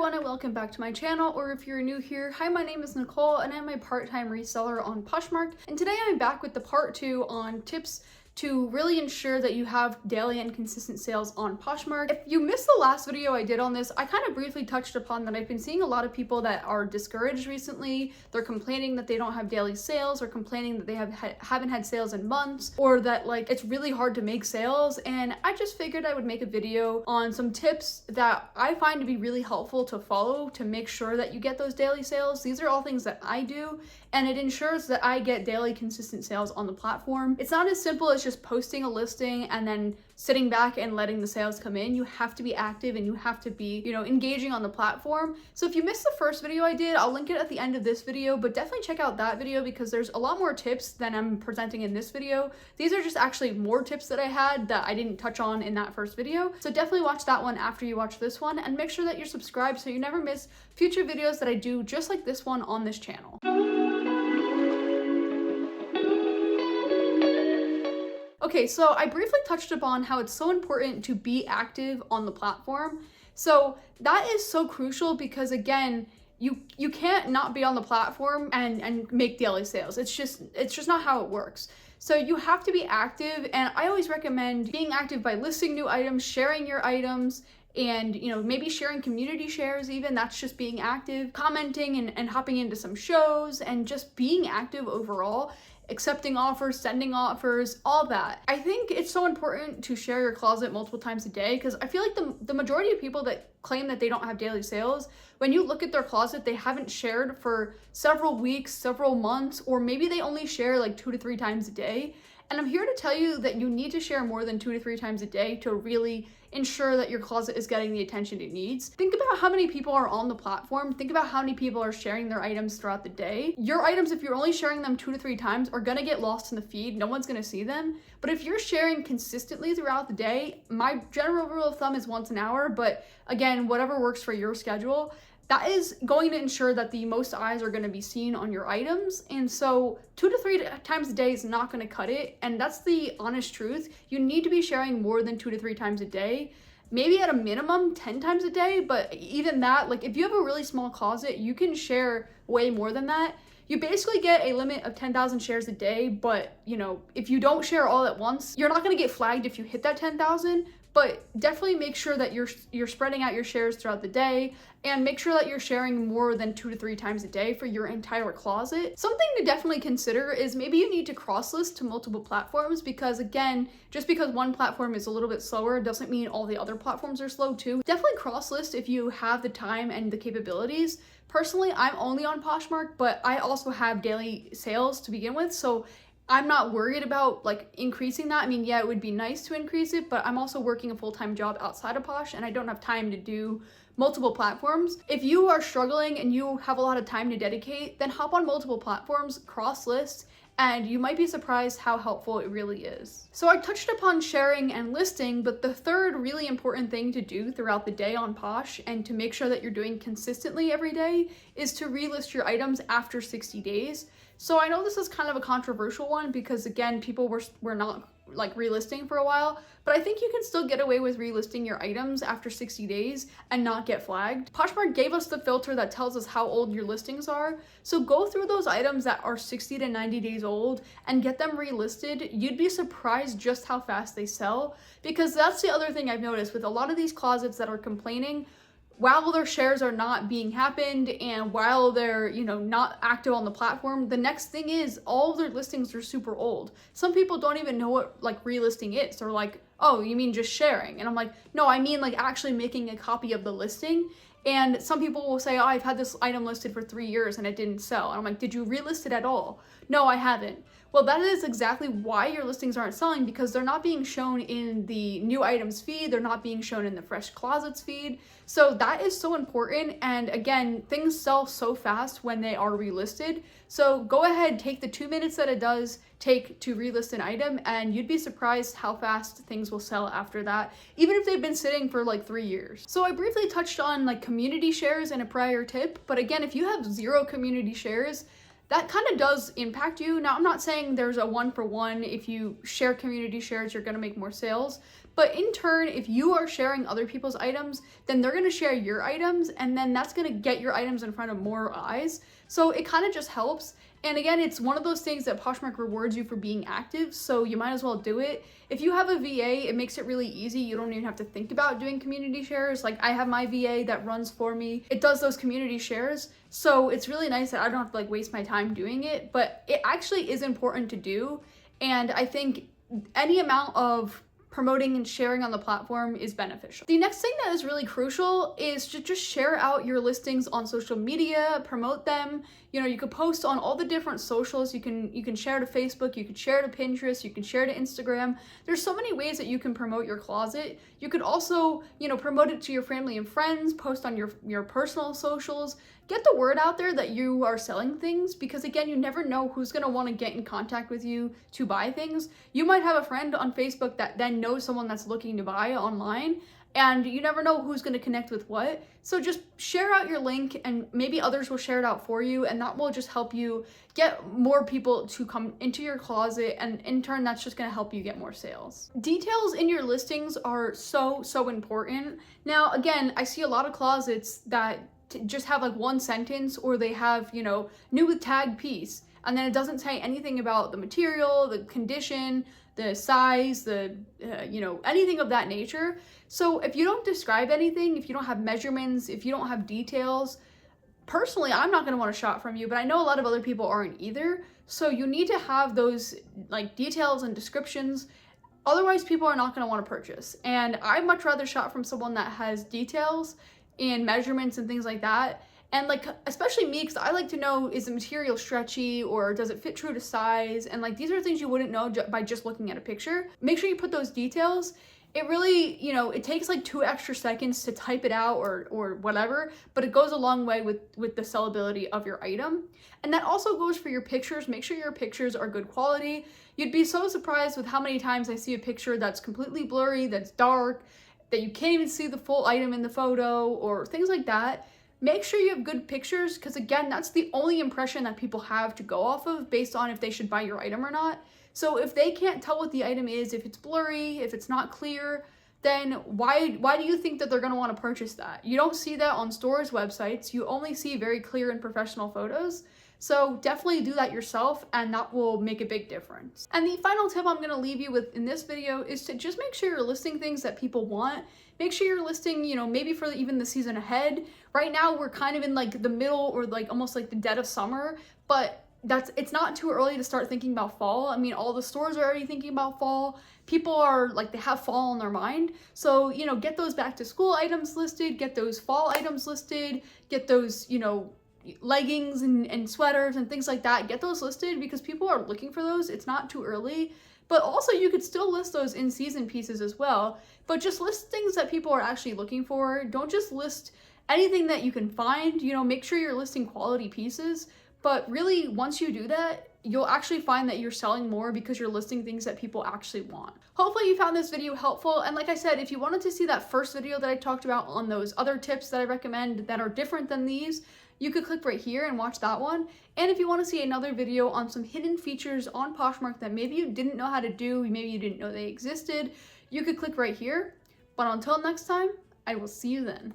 everyone and welcome back to my channel, or if you're new here, hi, my name is Nicole and I'm a part-time reseller on POSHMARK, and today I'm back with the part 2 on tips to really ensure that you have daily and consistent sales on POSHMARK. If you missed the last video I did on this, I kind of briefly touched upon that I've been seeing a lot of people that are discouraged recently. They're complaining that they don't have daily sales, or complaining that they haven't had sales in months, or that like it's really hard to make sales. And I just figured I would make a video on some tips that I find to be really helpful to follow to make sure that you get those daily sales. These are all things that I do, and it ensures that I get daily consistent sales on the platform. It's not as simple as just posting a listing and then sitting back and letting the sales come in. You have to be active and you have to be, engaging on the platform. So if you missed the first video I did, I'll link it at the end of this video, but definitely check out that video because there's a lot more tips than I'm presenting in this video. These are just actually more tips that I had that I didn't touch on in that first video. So definitely watch that one after you watch this one, and make sure that you're subscribed so you never miss future videos that I do just like this one on this channel. Okay, so I briefly touched upon how it's so important to be active on the platform. So that is so crucial because, again, you can't not be on the platform and make daily sales. It's just not how it works. So you have to be active, and I always recommend being active by listing new items, sharing your items, and maybe sharing community shares even. That's just being active, commenting and hopping into some shows, and just being active overall, accepting offers, sending offers, all that. I think it's so important to share your closet multiple times a day because I feel like the majority of people that claim that they don't have daily sales, when you look at their closet, they haven't shared for several weeks, several months, or maybe they only share like 2 to 3 times a day. And I'm here to tell you that you need to share more than 2 to 3 times a day to really ensure that your closet is getting the attention it needs. Think about how many people are on the platform. Think about how many people are sharing their items throughout the day. Your items, if you're only sharing them 2 to 3 times, are gonna get lost in the feed. No one's gonna see them. But if you're sharing consistently throughout the day, my general rule of thumb is once an hour, but again, whatever works for your schedule, that is going to ensure that the most eyes are going to be seen on your items. And so 2 to 3 times a day is not going to cut it. And that's the honest truth. You need to be sharing more than 2 to 3 times a day, maybe at a minimum 10 times a day. But even that, like if you have a really small closet, you can share way more than that. You basically get a limit of 10,000 shares a day, but if you don't share all at once, you're not going to get flagged if you hit that 10,000. But definitely make sure that you're spreading out your shares throughout the day, and make sure that you're sharing more than 2 to 3 times a day for your entire closet. Something to definitely consider is maybe you need to cross-list to multiple platforms because, again, just because one platform is a little bit slower doesn't mean all the other platforms are slow too. Definitely cross-list if you have the time and the capabilities. Personally, I'm only on POSHMARK, but I also have daily sales to begin with, so I'm not worried about like increasing that. I mean, yeah, it would be nice to increase it, but I'm also working a full-time job outside of Posh and I don't have time to do multiple platforms. If you are struggling and you have a lot of time to dedicate, then hop on multiple platforms, cross-list, and you might be surprised how helpful it really is. So I touched upon sharing and listing, but the third really important thing to do throughout the day on Posh, and to make sure that you're doing consistently every day, is to relist your items after 60 days. So I know this is kind of a controversial one because, again, people were not like relisting for a while, but I think you can still get away with relisting your items after 60 days and not get flagged. POSHMARK gave us the filter that tells us how old your listings are, so go through those items that are 60 to 90 days old and get them relisted. You'd be surprised just how fast they sell, because that's the other thing I've noticed with a lot of these closets that are complaining. While their shares are not being happened and while they're, not active on the platform, the next thing is all of their listings are super old. Some people don't even know what like relisting is. They're like, oh, you mean just sharing? And I'm like, no, I mean like actually making a copy of the listing. And some people will say, oh, I've had this item listed for 3 years and it didn't sell. And I'm like, did you relist it at all? No, I haven't. Well, that is exactly why your listings aren't selling, because they're not being shown in the new items feed. They're not being shown in the fresh closets feed. So that is so important. And again, things sell so fast when they are relisted. So go ahead, take the 2 minutes that it does take to relist an item, and you'd be surprised how fast things will sell after that, even if they've been sitting for like 3 years. So I briefly touched on like community shares in a prior tip, but again, if you have 0 community shares, that kind of does impact you. Now, I'm not saying there's a 1-for-1. If you share community shares, you're going to make more sales. But in turn, if you are sharing other people's items, then they're gonna share your items, and then that's gonna get your items in front of more eyes. So it kind of just helps. And again, it's one of those things that Poshmark rewards you for being active, so you might as well do it. If you have a VA, it makes it really easy. You don't even have to think about doing community shares. Like, I have my VA that runs for me. It does those community shares, so it's really nice that I don't have to like waste my time doing it, but it actually is important to do. And I think any amount of promoting and sharing on the platform is beneficial. The next thing that is really crucial is to just share out your listings on social media, promote them. You know, you could post on all the different socials. You can share to Facebook, you could share to Pinterest, you can share to Instagram. There's so many ways that you can promote your closet. You could also, you know, promote it to your family and friends, post on your personal socials. Get the word out there that you are selling things, because again, you never know who's gonna wanna get in contact with you to buy things. You might have a friend on Facebook that then knows someone that's looking to buy online, and you never know who's gonna connect with what. So just share out your link, and maybe others will share it out for you, and that will just help you get more people to come into your closet, and in turn, that's just gonna help you get more sales. Details in your listings are so important. Now, again, I see a lot of closets that just have like one sentence, or they have, you know, new with tag piece, and then it doesn't say anything about the material, the condition, the size, the you know, anything of that nature. So if you don't describe anything, if you don't have measurements, if you don't have details, personally, I'm not going to want to shop from you, but I know a lot of other people aren't either. So you need to have those like details and descriptions. Otherwise, people are not going to want to purchase. And I'd much rather shop from someone that has details and measurements and things like that. And like, especially me, because I like to know, is the material stretchy, or does it fit true to size? And like, these are things you wouldn't know by just looking at a picture. Make sure you put those details. It really, you know, it takes like 2 extra seconds to type it out or whatever, but it goes a long way with the sellability of your item. And that also goes for your pictures. Make sure your pictures are good quality. You'd be so surprised with how many times I see a picture that's completely blurry, that's dark, that you can't even see the full item in the photo, or things like that. Make sure you have good pictures, because again, that's the only impression that people have to go off of based on if they should buy your item or not. So if they can't tell what the item is, if it's blurry, if it's not clear, then why do you think that they're going to want to purchase that? You don't see that on stores' websites. You only see very clear and professional photos. So definitely do that yourself, and that will make a big difference. And the final tip I'm going to leave you with in this video is to just make sure you're listing things that people want. Make sure you're listing, you know, maybe for even the season ahead. Right now, we're kind of in like the middle, or like almost like the dead of summer, but it's not too early to start thinking about fall. I mean, all the stores are already thinking about fall. People are like, they have fall on their mind. So, you know, get those back to school items listed, get those fall items listed, get those, you know, leggings and sweaters and things like that. Get those listed, because people are looking for those. It's not too early. But also, you could still list those in season pieces as well, but just list things that people are actually looking for. Don't just list anything that you can find. You know, make sure you're listing quality pieces. But really, once you do that, you'll actually find that you're selling more, because you're listing things that people actually want. Hopefully you found this video helpful. And like I said, if you wanted to see that first video that I talked about on those other tips that I recommend that are different than these, you could click right here and watch that one. And if you want to see another video on some hidden features on Poshmark that maybe you didn't know how to do, maybe you didn't know they existed, you could click right here. But until next time, I will see you then.